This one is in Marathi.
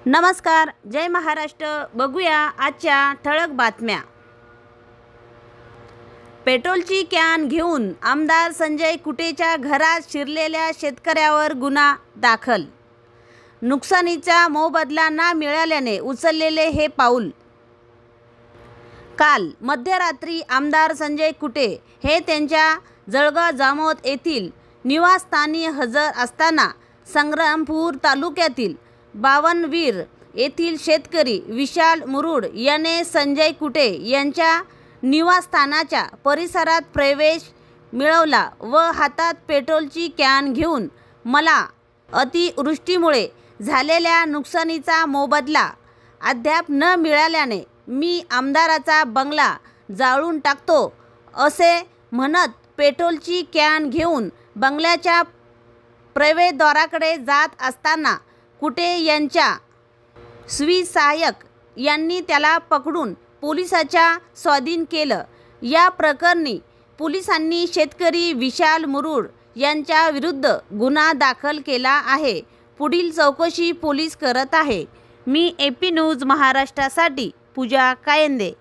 नमस्कार, जय महाराष्ट्र। बघूया आजच्या ठळक बातम्या। पेट्रोलची कॅन घेऊन आमदार संजय कुटेच्या घरात शिरलेल्या शेतकऱ्यावर गुन्हा दाखल। नुकसानीचा मोबदला न मिळाल्याने उचललेले हे पाऊल। काल मध्यरात्री आमदार संजय कुटे हे त्यांच्या जळगाव जामोद येथील निवासस्थानी हजर असताना संग्रामपूर तालुक्यातील बावनवीर येथील शेतकरी विशाल मुरुड याने संजय कुटे यांच्या निवासस्थानाच्या परिसरात प्रवेश मिळवला व हातात पेट्रोलची कॅन घेऊन मला अतिवृष्टीमुळे झालेल्या नुकसानीचा मोबदला अद्याप न मिळाल्याने मी आमदाराचा बंगला जाळून टाकतो असे म्हणत पेट्रोलची कॅन घेऊन बंगल्याच्या प्रवेशद्वाराकडे जात असताना कुटे यांच्या स्वीसहाय्यक यांनी त्याला पकडून पोलिसाच्या स्वाधीन केलं। या प्रकरणी पोलिसांनी शेतकरी विशाल मुरुड यांच्या विरुद्ध गुन्हा दाखल केला आहे। पुढील चौकशी पोलीस करत आहे। मी AP न्यूज महाराष्ट्रासाठी पूजा कायंदे।